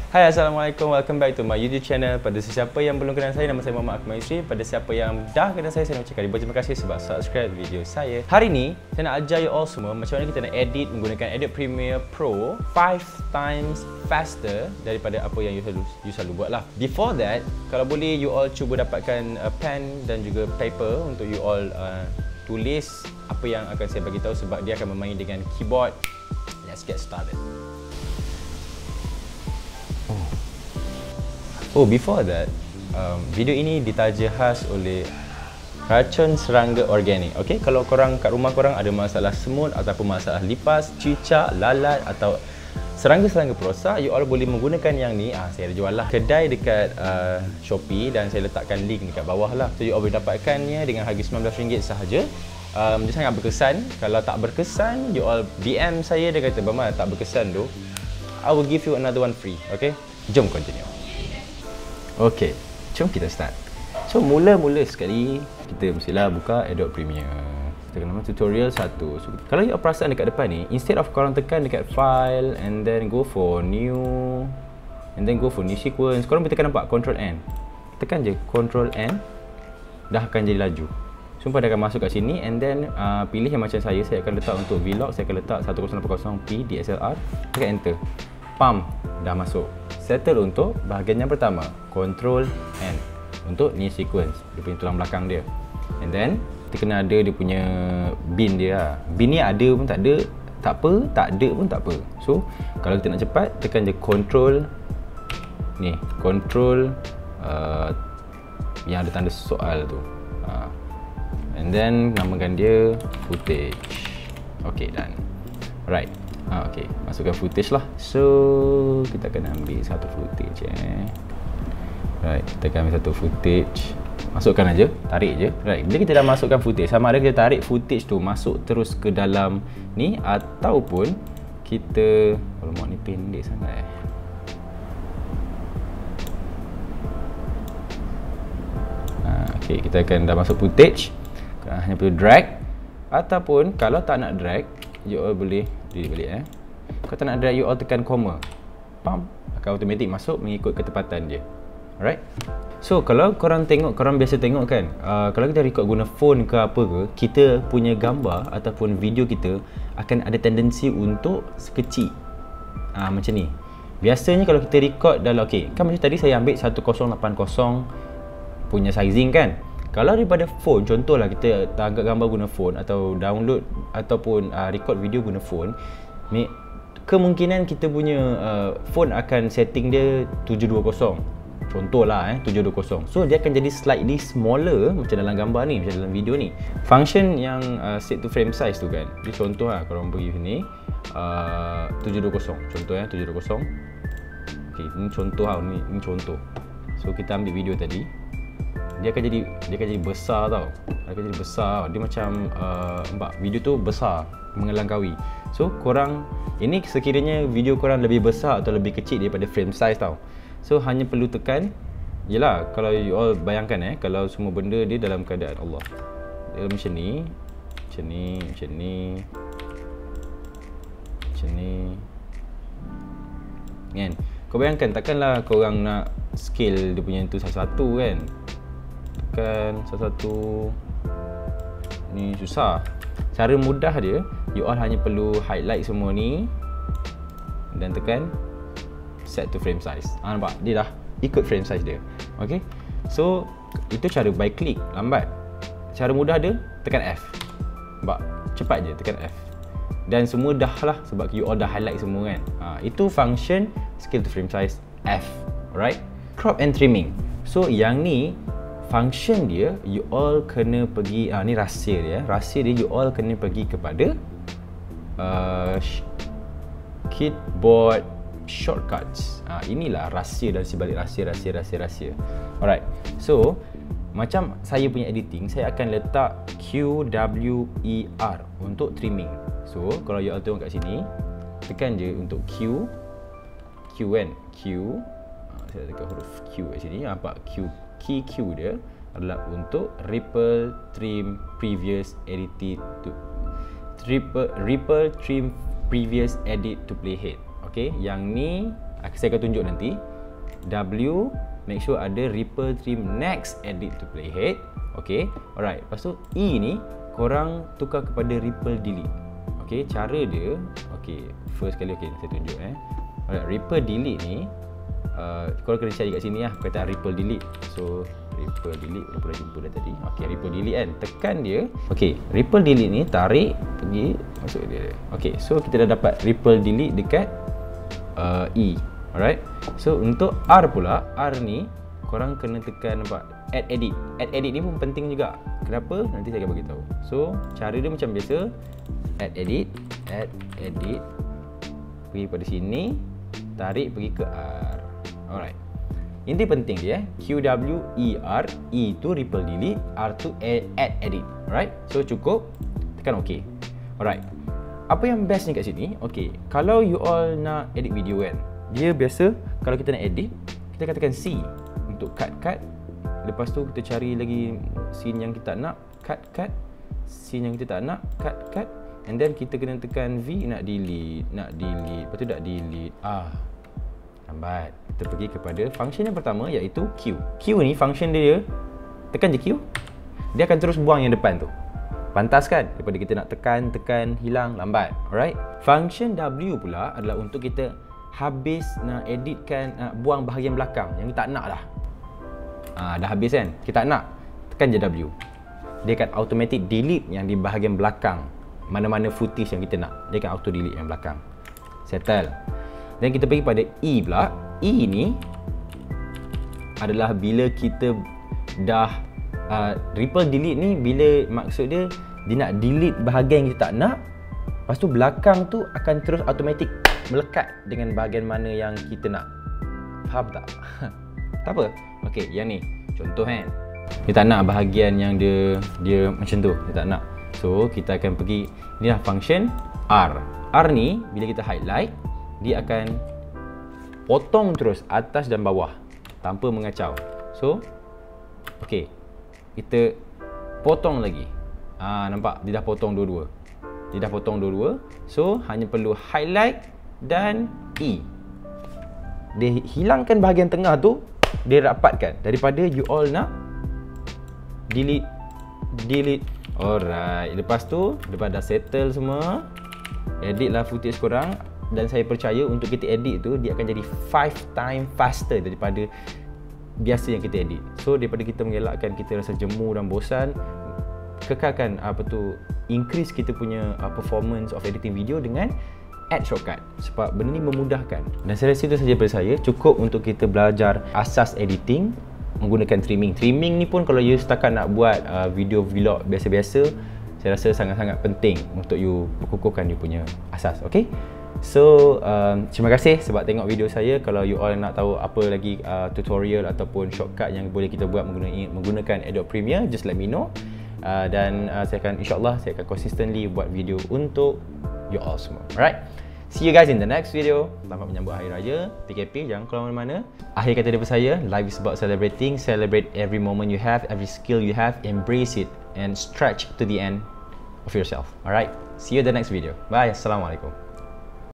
Hai, Assalamualaikum. Welcome back to my YouTube channel. Pada sesiapa yang belum kenal saya, nama saya Muhammad Akmal Yusri. Pada siapa yang dah kenal saya nak ucapkan ribuan terima kasih sebab subscribe video saya. Hari ni, saya nak ajar you all semua macam mana kita nak edit menggunakan Adobe Premiere Pro 5 times faster daripada apa yang you selalu buat lah. Before that, kalau boleh you all cuba dapatkan pen dan juga paper untuk you all tulis apa yang akan saya bagi tahu sebab dia akan bermain dengan keyboard. Let's get started. Oh, before that, video ini ditaja khas oleh racun serangga organik. Okay, kalau korang kat rumah korang ada masalah semut ataupun masalah lipas, cicak, lalat atau serangga-serangga perosak, you all boleh menggunakan yang ni. Saya ada jual lah kedai dekat Shopee dan saya letakkan link dekat bawah lah. So you all boleh dapatkannya dengan harga RM19 sahaja. Dia sangat berkesan. Kalau tak berkesan, you all DM saya, dia kata, "Bama, tak berkesan tu, I will give you another one free." Okay, jom continue. Okay, jom kita start. So, mula-mula sekali, kita mestilah buka Adobe Premiere. Kita kena tutorial 1. So, kalau you perasan dekat depan ni, instead of korang tekan dekat file and then go for new and then go for new sequence, korang boleh tekan nampak Ctrl N. Tekan je Ctrl N, dah akan jadi laju. Sumpah dia akan masuk kat sini and then pilih yang macam saya akan letak untuk vlog, saya akan letak 1080p DSLR, tekan enter. Pam, dah masuk. Settle untuk bahagian yang pertama, Ctrl N untuk new sequence, dia punya tulang belakang dia. And then kita kena ada dia punya bin dia lah. Bin ni ada pun tak ada, tak apa, tak ada pun tak apa. So kalau kita nak cepat, tekan je Ctrl ni, Ctrl yang ada tanda soal tu, and then namakan dia footage. Okay, done. Right. Okay, masukkan footage lah. So kita akan ambil satu footage Right, kita akan ambil satu footage, masukkan aja, tarik je. Right, bila kita dah masukkan footage, sama ada kita tarik footage tu masuk terus ke dalam ni ataupun kita, alamak ni pendek sangat Okay, kita akan dah masuk footage, hanya perlu drag. Ataupun kalau tak nak drag, you all boleh delete balik Kalau tak nak drag, you all tekan comma, pam, akan automatik masuk mengikut ketepatan dia. Alright. So kalau korang tengok, korang biasa tengok kan, kalau kita record guna phone ke apa ke, kita punya gambar ataupun video kita akan ada tendensi untuk sekecil macam ni. Biasanya kalau kita record dalam, okay, kan macam tadi saya ambil 1080 punya sizing kan. Kalau daripada phone, contohlah kita angkat gambar guna phone atau download ataupun record video guna phone, kemungkinan kita punya phone akan setting dia 720. Contohlah 720. So dia akan jadi slightly smaller macam dalam gambar ni, macam dalam video ni. Function yang set to frame size tu kan. Jadi contoh lah, kalau orang pergi sini 720. Contoh 720. Okay, ini contoh lah, ni contoh. So kita ambil video tadi. Dia akan jadi besar tau. Dia akan jadi besar. Dia macam nampak video tu besar, mengelangkaui. So korang, ini sekiranya video korang lebih besar atau lebih kecil daripada frame size tau. So hanya perlu tekan, yelah, kalau you all bayangkan kalau semua benda dia dalam keadaan Allah, dia macam ni, macam ni, macam ni, macam ni kan. Kau bayangkan, takkanlah korang nak scale dia punya tu satu-satu kan. Tekan satu-satu, ni susah. Cara mudah dia, you all hanya perlu highlight semua ni dan tekan set to frame size. Nampak? Dia dah ikut frame size dia. Okay, so itu cara by click, lambat. Cara mudah dia, tekan F. Nampak? Cepat je, tekan F. Dan semua dah lah, sebab you all dah highlight semua kan. Itu function scale to frame size F. Alright. Crop and trimming. So yang ni function dia, you all kena pergi, ni rahsia dia. Rahsia dia, you all kena pergi kepada keyboard shortcuts. Inilah rahsia dan sebalik rahsia. Alright. So macam saya punya editing, saya akan letak QWER untuk trimming. So kalau you all tengok kat sini, tekan je untuk Q kan, Q. Saya tekan huruf Q kat sini, nampak Q. Key Q dia adalah untuk ripple trim previous edit to ripple trim previous edit to playhead. Okey, yang ni Saya akan tunjuk nanti. W, make sure ada ripple trim next edit to playhead. Okay, alright. Lepas tu E ni korang tukar kepada ripple delete. Okay, cara dia, okay, first kali okay, saya tunjuk Alright, ripple delete ni korang kena cari kat sini lah perkataan ripple delete. So ripple delete dah jumpa dah tadi. Okay, ripple delete kan, tekan dia. Okay, ripple delete ni tarik pergi masuk dia. Okay, so kita dah dapat ripple delete dekat E. Alright, so untuk R pula, R ni korang kena tekan, nampak, add edit. Add edit ni pun penting juga. Kenapa? Nanti saya akan bagi tahu. So cara dia macam biasa, add edit, pergi pada sini, tarik pergi ke R. Alright, ini penting dia QWER, E tu ripple delete, R tu add edit. Alright, so cukup, tekan OK. Alright, apa yang best ni kat sini, okay, kalau you all nak edit video kan, dia biasa kalau kita nak edit, kita katakan C untuk cut. Lepas tu kita cari lagi scene yang kita nak, cut. Scene yang kita tak nak, cut. And then kita kena tekan V, nak delete. Lepas tu nak delete. Lambat. Kita pergi kepada function yang pertama, iaitu Q. Q ni function dia, tekan je Q, dia akan terus buang yang depan tu. Pantas kan? Daripada kita nak tekan, hilang, lambat. Alright. Function W pula adalah untuk kita habis nak editkan, buang bahagian belakang yang kita tak nak dah. Dah habis kan? Kita tak nak, tekan je W. Dia akan automatic delete yang di bahagian belakang. Mana-mana footage yang kita nak, dia akan auto delete yang belakang. Settle. Dan kita pergi pada E pula. E ni adalah bila kita dah ripple delete ni, bila maksud dia nak delete bahagian yang kita tak nak. Lepas tu belakang tu akan terus automatic melekat dengan bahagian mana yang kita nak. Faham tak? Tak apa. Okey, yang ni contoh kan. Dia tak nak bahagian yang dia macam tu, dia tak nak. So kita akan pergi, ni lah function R. R ni bila kita highlight, dia akan potong terus atas dan bawah tanpa mengacau. So okey, kita potong lagi. Nampak dia dah potong dua-dua. So hanya perlu highlight dan E. Dia hilangkan bahagian tengah tu, dia rapatkan. Daripada you all nak delete. Alright, lepas tu lepas dah settle semua, edit lah footage korang. Dan saya percaya untuk kita edit tu, dia akan jadi 5 times faster daripada biasa yang kita edit. So daripada kita mengelakkan kita rasa jemu dan bosan, kekalkan increase kita punya performance of editing video dengan add shortcut. Sebab benda ni memudahkan. Dan saya rasa itu sahaja daripada saya. Cukup untuk kita belajar asas editing menggunakan trimming. Trimming ni pun kalau you setakat nak buat video vlog biasa-biasa, saya rasa sangat-sangat penting untuk you perkukuhkan you punya asas. Okay, so terima kasih sebab tengok video saya. Kalau you all nak tahu apa lagi tutorial ataupun shortcut yang boleh kita buat menggunakan Adobe Premiere, just let me know. Dan saya akan, insyaAllah saya akan consistently buat video untuk you all semua. Alright, see you guys in the next video. Selamat menyambut Hari Raya PKP, jangan keluar mana-mana. Akhir kata daripada saya, life is about celebrating. Celebrate every moment you have, every skill you have, embrace it and stretch to the end of yourself. Alright, see you in the next video. Bye, Assalamualaikum.